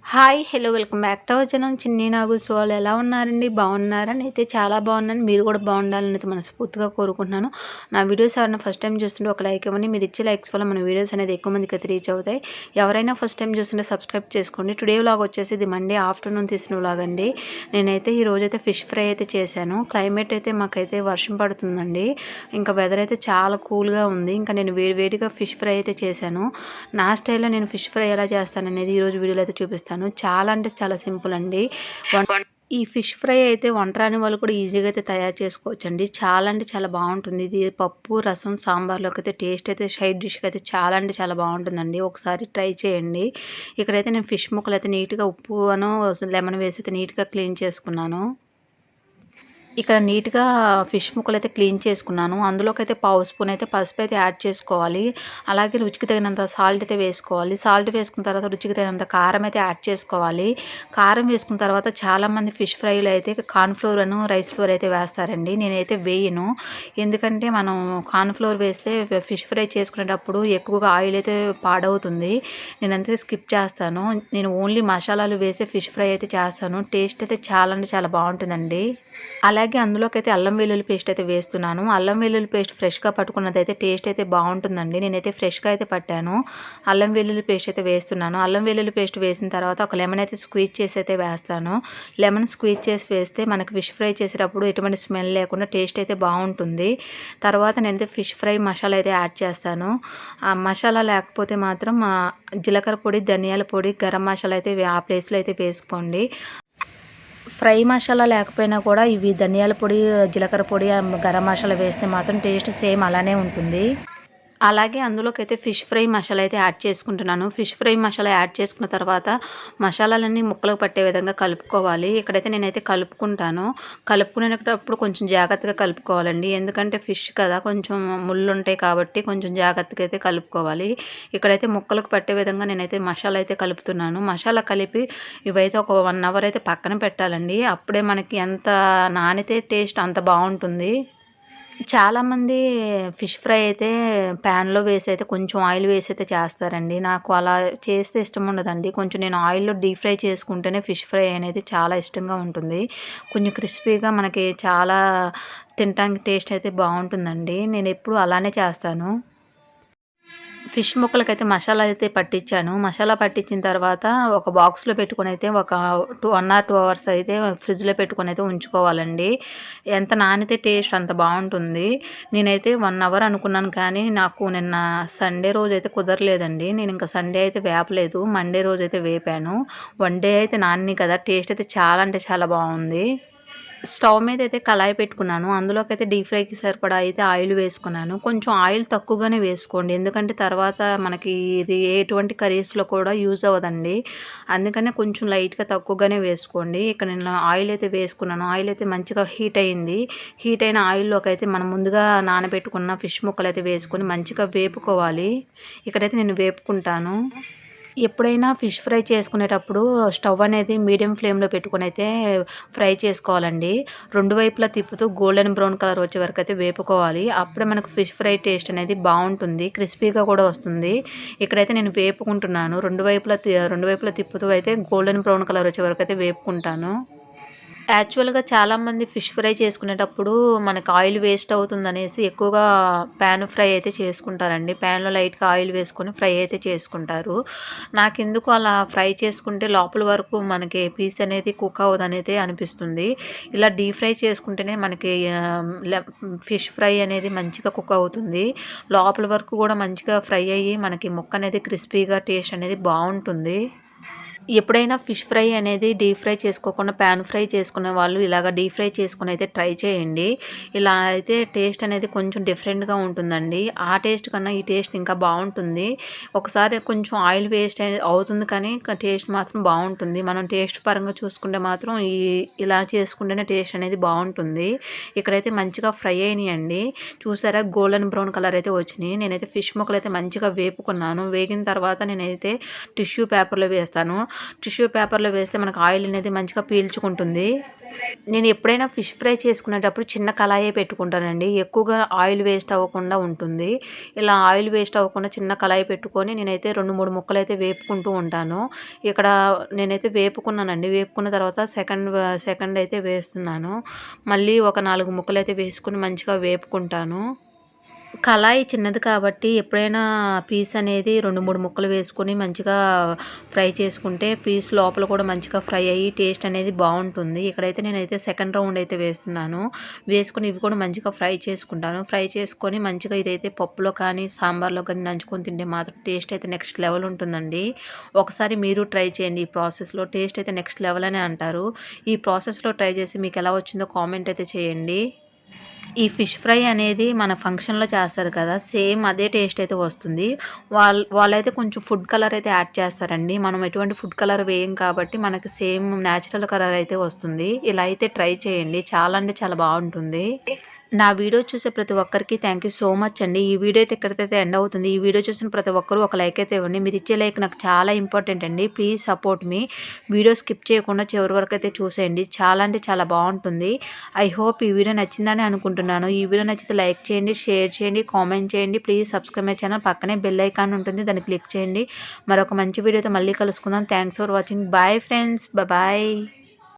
Hi hello welcome back to our channel చిన్ని నాగు. So వాళ్ళు ఎలా ఉన్నారండి? బాగున్నారని అయితే చాలా బాగున్నాను. మీరు కూడా బాగుండాలని అయితే మనస్ఫూర్తిగా కోరుకుంటున్నాను. నా వీడియోస్ ఎవరైనా ఫస్ట్ టైం చూస్తుంటే ఒక లైక్ ఇవ్వండి. మీరు ఇచ్చే లైక్స్ వల్ల మన వీడియోస్ అనేది ఎక్కువ మందికి అయితే రీచ్ అవుతాయి. ఎవరైనా ఫస్ట్ టైం చూస్తుంటే సబ్స్క్రైబ్ చేసుకోండి. టుడే వ్లాగ్ వచ్చేసి ఇది మండే ఆఫ్టర్నూన్ తీసిన వ్లాగ్ అండి. నేనైతే ఈ రోజు అయితే ఫిష్ ఫ్రై అయితే చేశాను. క్లైమేట్ అయితే మాకైతే వర్షం పడుతుందండి. ఇంకా వెదర్ అయితే చాలా కూల్గా ఉంది. ఇంకా నేను వేడిగా ఫిష్ ఫ్రై అయితే చేశాను. నా స్టైల్లో నేను ఫిష్ ఫ్రై ఎలా చేస్తాను అనేది ఈరోజు వీడియోలో అయితే చూపిస్తాను. చాలా అంటే చాలా సింపుల్ అండి. ఈ ఫిష్ ఫ్రై అయితే వంట రాని వాళ్ళు కూడా ఈజీగా అయితే తయారు చేసుకోవచ్చండి. చాలా అంటే చాలా బాగుంటుంది. ఇది పప్పు రసం సాంబార్లోకి అయితే టేస్ట్ అయితే సైడ్ డిష్కి అయితే చాలా అంటే చాలా బాగుంటుందండి. ఒకసారి ట్రై చేయండి. ఇక్కడైతే నేను ఫిష్ ముక్కలు అయితే నీట్గా ఉప్పు లెమన్ వేసి అయితే నీట్గా క్లీన్ చేసుకున్నాను. ఇక్కడ నీట్గా ఫిష్ ముక్కలు అయితే క్లీన్ చేసుకున్నాను. అందులోకి అయితే పావు స్పూన్ అయితే పసుపు అయితే యాడ్ చేసుకోవాలి. అలాగే రుచికి తగినంత సాల్ట్ అయితే వేసుకోవాలి. సాల్ట్ వేసుకున్న తర్వాత రుచికి తగినంత కారం అయితే యాడ్ చేసుకోవాలి. కారం వేసుకున్న తర్వాత చాలామంది ఫిష్ ఫ్రైలో అయితే కార్న్ఫ్లోర్ రైస్ ఫ్లోర్ అయితే వేస్తారండి. నేనైతే వేయను. ఎందుకంటే మనం కార్న్ఫ్లోర్ వేస్తే ఫిష్ ఫ్రై చేసుకునేటప్పుడు ఎక్కువగా ఆయిల్ అయితే పాడవుతుంది. నేను అంతే స్కిప్ చేస్తాను. నేను ఓన్లీ మసాలాలు వేసే ఫిష్ ఫ్రై అయితే చేస్తాను. టేస్ట్ అయితే చాలా అంటే చాలా బాగుంటుందండి. అలాగే అందులోకైతే అల్లం వెల్లుల్లి పేస్ట్ అయితే వేస్తున్నాను. అల్లం వెల్లుల్లి పేస్ట్ ఫ్రెష్‌గా పట్టుకున్నదైతే టేస్ట్ అయితే బాగుంటుందండి. నేనైతే ఫ్రెష్‌గా అయితే పట్టాను. అల్లం వెల్లుల్లి పేస్ట్ అయితే వేస్తున్నాను. అల్లం వెల్లుల్లి పేస్ట్ వేసిన తర్వాత ఒక లెమన్ అయితే స్క్వీజ్ చేసి అయితే వేస్తాను. లెమన్ స్క్వీజ్ చేసి వేస్తే మనకి ఫిష్ ఫ్రై చేసేటప్పుడు ఎటువంటి స్మెల్ లేకుండా టేస్ట్ అయితే బాగుంటుంది. తర్వాత నేనైతే ఫిష్ ఫ్రై మసాలా అయితే యాడ్ చేస్తాను. ఆ మసాలా లేకపోతే మాత్రం జీలకర్ర పొడి, ధనియాల పొడి, గరం మసాలా అయితే ఆ ప్లేస్లో అయితే వేసుకోండి. ఫ్రై మసాలా లేకపోయినా కూడా ఇవి ధనియాల పొడి, జీలకర్ర పొడి, గరం మసాలా వేస్తే మాత్రం టేస్ట్ సేమ్ అలానే ఉంటుంది. అలాగే అందులోకైతే ఫిష్ ఫ్రై మసాలా అయితే యాడ్ చేసుకుంటున్నాను. ఫిష్ ఫ్రై మసాలా యాడ్ చేసుకున్న తర్వాత మసాలాలన్నీ ముక్కలకు పట్టే విధంగా కలుపుకోవాలి. ఇక్కడైతే నేనైతే కలుపుకుంటాను. కలుపుకునేటప్పుడు కొంచెం జాగ్రత్తగా కలుపుకోవాలండి. ఎందుకంటే ఫిష్ కదా కొంచెం ముళ్ళు ఉంటాయి కాబట్టి కొంచెం జాగ్రత్తగా అయితే కలుపుకోవాలి. ఇక్కడైతే ముక్కలకు పట్టే విధంగా నేనైతే మసాలా అయితే కలుపుతున్నాను. మసాలా కలిపి ఇవైతే ఒక 1 అవర్ అయితే పక్కన పెట్టాలండి. అప్పుడే మనకి ఎంత నానితే టేస్ట్ అంత బాగుంటుంది. చాలామంది ఫిష్ ఫ్రై అయితే ప్యాన్‌లో వేసి అయితే కొంచెం ఆయిల్ వేసి అయితే చేస్తారండి. నాకు అలా చేస్తే ఇష్టం ఉండదండి. కొంచెం నేను ఆయిల్‌లో డీప్ ఫ్రై చేసుకుంటేనే ఫిష్ ఫ్రై అనేది చాలా ఇష్టంగా ఉంటుంది. కొంచెం క్రిస్పీగా మనకి చాలా తినటానికి టేస్ట్ అయితే బాగుంటుందండి. నేనెప్పుడూ అలానే చేస్తాను. ఫిష్ ముక్కలకైతే మసాలా అయితే పట్టించాను. మసాలా పట్టించిన తర్వాత ఒక బాక్స్‌లో పెట్టుకొని అయితే ఒక 1 ఆర్ 2 అవర్స్ అయితే ఫ్రిడ్జ్‌లో పెట్టుకొని అయితే ఉంచుకోవాలండి. ఎంత నానితే టేస్ట్ అంత బాగుంటుంది. నేనైతే 1 అవర్ అనుకున్నాను కానీ నాకు నిన్న సండే రోజైతే కుదరలేదండి. నేను ఇంకా సండే అయితే వేపలేదు. మండే రోజైతే వేపాను. 1 డే అయితే నానినాయి కదా! టేస్ట్ అయితే చాలా అంటే చాలా బాగుంది. స్టవ్ మీద అయితే కళాయి పెట్టుకున్నాను. అందులోకైతే డీప్ ఫ్రైకి సరిపడా అయితే ఆయిల్ వేసుకున్నాను. కొంచెం ఆయిల్ తక్కువగానే వేసుకోండి. ఎందుకంటే తర్వాత మనకి ఇది ఎటువంటి కర్రీస్‌లో కూడా యూజ్ అవ్వదండి. అందుకనే కొంచెం లైట్‌గా తక్కువగానే వేసుకోండి. ఇక్కడ నేను ఆయిల్ అయితే వేసుకున్నాను. ఆయిల్ అయితే మంచిగా హీట్ అయింది. హీట్ అయిన ఆయిల్‌లోకి అయితే మనం ముందుగా నానబెట్టుకున్న ఫిష్ ముక్కలైతే వేసుకొని మంచిగా వేపుకోవాలి. ఇక్కడైతే నేను వేపుకుంటాను. ఎప్పుడైనా ఫిష్ ఫ్రై చేసుకునేటప్పుడు స్టవ్ అనేది మీడియం ఫ్లేమ్‌లో పెట్టుకొనైతే ఫ్రై చేసుకోవాలండి. 2 వైపులా తిప్పుతూ గోల్డెన్ బ్రౌన్ కలర్ వచ్చే వరకైతే వేపుకోవాలి. అప్పుడే మనకు ఫిష్ ఫ్రై టేస్ట్ అనేది బావుంటుంది. క్రిస్పీగా కూడా వస్తుంది. ఇక్కడైతే నేను వేపుకుంటున్నాను. 2 వైపులా తిప్పుతూ అయితే గోల్డెన్ బ్రౌన్ కలర్ వచ్చే వరకైతే వేపుకుంటాను. యాక్చువల్‌గా చాలామంది ఫిష్ ఫ్రై చేసుకునేటప్పుడు మనకు ఆయిల్ వేస్ట్ అవుతుందనేసి ఎక్కువగా పాన్ ఫ్రై అయితే చేసుకుంటారండి. పాన్‌లో లైట్‌గా ఆయిల్ వేసుకొని ఫ్రై అయితే చేసుకుంటారు. నాకెందుకు అలా ఫ్రై చేసుకుంటే లోపల వరకు మనకి పీస్ అనేది కుక్ అవ్వదనైతే అనిపిస్తుంది. ఇలా డీప్ ఫ్రై చేసుకుంటేనే మనకి ఆహ్, లె ఫిష్ ఫ్రై అనేది మంచిగా కుక్ అవుతుంది. లోపల వరకు కూడా మంచిగా ఫ్రై అయ్యి మనకి ముక్క అనేది క్రిస్పీగా టేస్ట్ అనేది బావుంటుంది. ఎప్పుడైనా ఫిష్ ఫ్రై అనేది డీప్ ఫ్రై చేసుకోకుండా పాన్ ఫ్రై చేసుకునే వాళ్ళు ఇలాగ డీప్ ఫ్రై చేసుకొని అయితే ట్రై చేయండి. ఇలా అయితే టేస్ట్ అనేది కొంచెం డిఫరెంట్‌గా ఉంటుందండి. ఆ టేస్ట్ కన్నా ఈ టేస్ట్ ఇంకా బావుంటుంది. ఒకసారి కొంచెం ఆయిల్ వేస్ట్ అవుతుంది కానీ టేస్ట్ మాత్రం బావుంటుంది. మనం టేస్ట్ పరంగా చూసుకుంటే మాత్రం ఇలా చేసుకుంటేనే టేస్ట్ అనేది బావుంటుంది. ఇక్కడైతే మంచిగా ఫ్రై అయినాయండి. చూసారా గోల్డెన్ బ్రౌన్ కలర్ అయితే వచ్చినాయి. నేనైతే ఫిష్ ముక్కలైతే మంచిగా వేపుకున్నాను. వేగిన తర్వాత నేనైతే టిష్యూ పేపర్‌లో వేస్తాను. టిష్యూ పేపర్లో వేస్తే మనకు ఆయిల్ అనేది మంచిగా పీల్చుకుంటుంది. నేను ఎప్పుడైనా ఫిష్ ఫ్రై చేసుకునేటప్పుడు చిన్న కళాయే పెట్టుకుంటానండి. ఎక్కువగా ఆయిల్ వేస్ట్ అవ్వకుండా ఉంటుంది. ఇలా ఆయిల్ వేస్ట్ అవ్వకుండా చిన్న కళాయి పెట్టుకొని నేనైతే 2, 3 ముక్కలైతే వేపుకుంటూ ఉంటాను. ఇక్కడ నేనైతే వేపుకున్నానండి. వేపుకున్న తర్వాత సెకండ్ అయితే వేస్తున్నాను. మళ్ళీ ఒక 4 ముక్కలైతే వేసుకొని మంచిగా వేపుకుంటాను. కళాయి చిన్నది కాబట్టి ఎప్పుడైనా పీస్ అనేది 2, 3 ముక్కలు వేసుకొని మంచిగా ఫ్రై చేసుకుంటే పీస్ లోపల కూడా మంచిగా ఫ్రై అయ్యి టేస్ట్ అనేది బావుంటుంది. ఇక్కడైతే నేనైతే సెకండ్ రౌండ్ అయితే వేస్తున్నాను. వేసుకొని ఇవి కూడా మంచిగా ఫ్రై చేసుకుంటాను. ఫ్రై చేసుకొని మంచిగా ఇదైతే పప్పులో కానీ, సాంబార్లో కానీ నంచుకొని తింటే మాత్రం టేస్ట్ అయితే నెక్స్ట్ లెవెల్ ఉంటుందండి. ఒకసారి మీరు ట్రై చేయండి. ఈ ప్రాసెస్‌లో టేస్ట్ అయితే నెక్స్ట్ లెవెల్ అనే అంటారు. ఈ ప్రాసెస్‌లో ట్రై చేసి మీకు ఎలా వచ్చిందో కామెంట్ అయితే చేయండి. ఈ ఫిష్ ఫ్రై అనేది మన ఫంక్షన్‌లో చేస్తారు కదా! సేమ్ అదే టేస్ట్ అయితే వస్తుంది. వాళ్ళైతే కొంచెం ఫుడ్ కలర్ అయితే యాడ్ చేస్తారండి. మనం ఎటువంటి ఫుడ్ కలర్ వేయం కాబట్టి మనకి సేమ్ నేచురల్ కలర్ అయితే వస్తుంది. ఇలా అయితే ట్రై చేయండి. చాలా అంటే చాలా బావుంటుంది. నా వీడియో చూసే ప్రతి ఒక్కరికి థ్యాంక్ యూ సో మచ్ అండి. ఈ వీడియో అయితే ఇక్కడితో ఎండ్ అవుతుంది. ఈ వీడియో చూసిన ప్రతి ఒక్కరు ఒక లైక్ అయితే ఇవ్వండి. మీరు ఇచ్చే లైక్ నాకు చాలా ఇంపార్టెంట్ అండి. Please support me. Video skip చేయకుండా చివరి వరకు అయితే చూసేయండి. చాలా అంటే చాలా బావుంటుంది. ఐ హోప్ ఈ వీడియో నచ్చిందని అనుకుంటున్నాను. ఈ వీడియో నచ్చితే లైక్ చేయండి, షేర్ చేయండి, కామెంట్ చేయండి. Please subscribe my channel. పక్కనే బెల్ ఐకాన్ ఉంటుంది. దాన్ని క్లిక్ చేయండి. మరొక మంచి వీడియోతో మళ్ళీ కలుసుకుందాం. Thanks for watching. Bye friends. Bye.